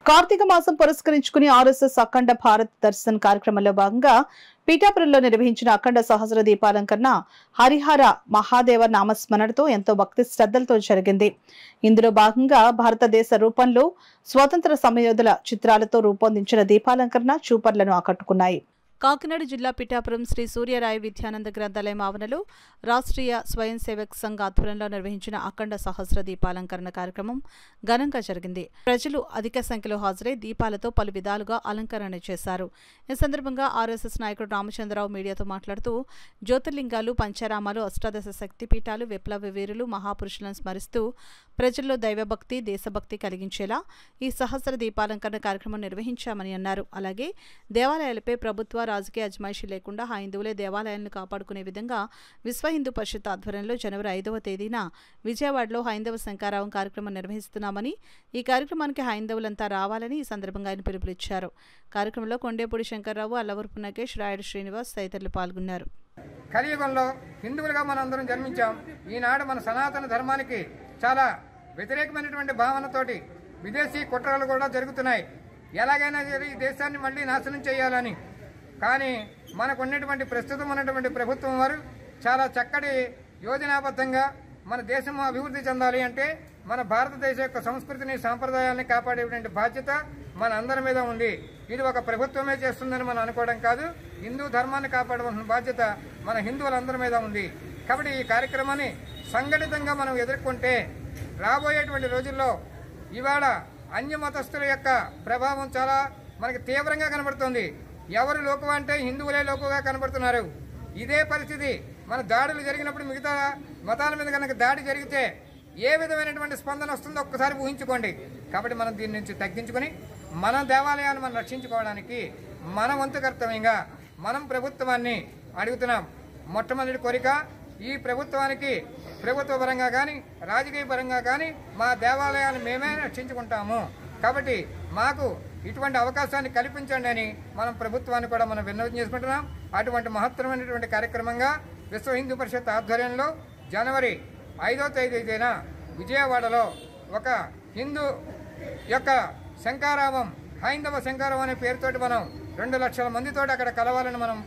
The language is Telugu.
కార్తీక మాసం పురస్కరించుకుని ఆర్ఎస్ఎస్ అఖండ భారత్ దర్శన్ కార్యక్రమంలో భాగంగా పీఠాపురంలో నిర్వహించిన అఖండ సహస్ర దీపాలంకరణ హరిహర మహాదేవ నామస్మరణతో ఎంతో భక్తి శ్రద్ధలతో జరిగింది. ఇందులో భాగంగా భారతదేశ రూపంలో స్వాతంత్ర సమయోధుల చిత్రాలతో రూపొందించిన దీపాలంకరణ చూపర్లను ఆకట్టుకున్నాయి. కాకినాడ జిల్లా పిఠాపురం శ్రీ సూర్యరాయ విద్యానంద గ్రంథాలయం ఆవరణలో రాష్ట్రీయ స్వయం సేవక్ సంఘ్ ఆధ్వర్యంలో నిర్వహించిన అఖండ సహస్ర దీపాలంకరణ కార్యక్రమం ఘనంగా జరిగింది. ప్రజలు అధిక సంఖ్యలో హాజరై దీపాలతో పలు విధాలుగా అలంకరణ చేశారు. ఈ సందర్భంగా ఆర్ఎస్ఎస్ నాయకుడు రామచంద్రరావు మీడియాతో మాట్లాడుతూ జ్యోతిర్లింగాలు, పంచారామాలు, అష్టాదశ శక్తిపీఠాలు, విప్లవ వీరులు, మహాపురుషులను స్మరిస్తూ ప్రజల్లో దైవభక్తి, దేశభక్తి కలిగించేలా ఈ సహస్ర దీపాలంకరణ కార్యక్రమం నిర్వహించామని అన్నారు. అలాగే దేవాలయాలపై ప్రభుత్వ రాజకీయ అజమాయిషీ లేకుండా హైందువులే దేవాలయాలను కాపాడుకునే విధంగా విశ్వ హిందూ పరిషత్ ఆధ్వర్యంలో జనవరి 5వ తేదీన విజయవాడలో హైందవ శంకారావం కార్యక్రమం నిర్వహిస్తున్నామని, ఈ కార్యక్రమానికి హైందవులంతా రావాలని ఈ సందర్భంగా ఆయన పిలుపునిచ్చారు. కార్యక్రమంలో కొండేపూడి శంకర్రావు, అల్లవరపు నగేష్, రాయుడు శ్రీనివాస్ తదితరులు పాల్గొన్నారు. కలియుగంలో హిందువులుగా మనందరం జన్మించాం. ఈనాడు మన సనాతన ధర్మానికి చాలా వ్యతిరేకమైనటువంటి భావనతోటి విదేశీ కుట్రలు కూడా జరుగుతున్నాయి. ఎలాగైనా సరే ఈ దేశాన్ని మళ్ళీ నాశనం చేయాలని. కానీ మనకు ఉన్నటువంటి ప్రస్తుతం ఉన్నటువంటి ప్రభుత్వం వారు చాలా చక్కటి యోజనాబద్ధంగా మన దేశం అభివృద్ధి చెందాలి అంటే మన భారతదేశ యొక్క సంస్కృతిని, సాంప్రదాయాన్ని కాపాడేటువంటి బాధ్యత మన అందరి మీద ఉంది. ఇది ఒక ప్రభుత్వమే చేస్తుందని మనం అనుకోవడం కాదు. హిందూ ధర్మాన్ని కాపాడవలసిన బాధ్యత మన హిందువులందరి మీద ఉంది. కాబట్టి ఈ కార్యక్రమాన్ని సంఘటితంగా మనం ఎదుర్కొంటే రాబోయేటువంటి రోజుల్లో ఇవాళ అన్య మతస్థుల యొక్క ప్రభావం చాలా మనకి తీవ్రంగా కనబడుతుంది. ఎవరు లోకువ అంటే హిందువులే లోకుగా కనబడుతున్నారు. ఇదే పరిస్థితి మన దాడులు జరిగినప్పుడు మిగతా మతాల మీద కనుక దాడి జరిగితే ఏ విధమైనటువంటి స్పందన వస్తుందో ఒక్కసారి ఊహించుకోండి. కాబట్టి మనం దీని నుంచి తగ్గించుకొని మన దేవాలయాన్ని మనం రక్షించుకోవడానికి మన వంతు కర్తవ్యంగా మనం ప్రభుత్వాన్ని అడుగుతున్నాం. మొట్టమొదటి కోరిక, ఈ ప్రభుత్వానికి ప్రభుత్వ పరంగా కానీ రాజకీయ పరంగా కానీ మా దేవాలయాన్ని మేమే రక్షించుకుంటాము. కాబట్టి మాకు ఇటువంటి అవకాశాన్ని కల్పించండి అని మనం ప్రభుత్వాన్ని కూడా మనం విన్నవించి చేసుకుంటున్నాం. అటువంటి మహత్తరమైనటువంటి కార్యక్రమంగా విశ్వ హిందూ పరిషత్ ఆధ్వర్యంలో జనవరి 5వ తేదీన విజయవాడలో ఒక హిందూ యొక్క శంకారావం, హైందవ శంకారావం అనే పేరుతోటి మనం 2 లక్షల మందితోటి అక్కడ కలవాలని మనం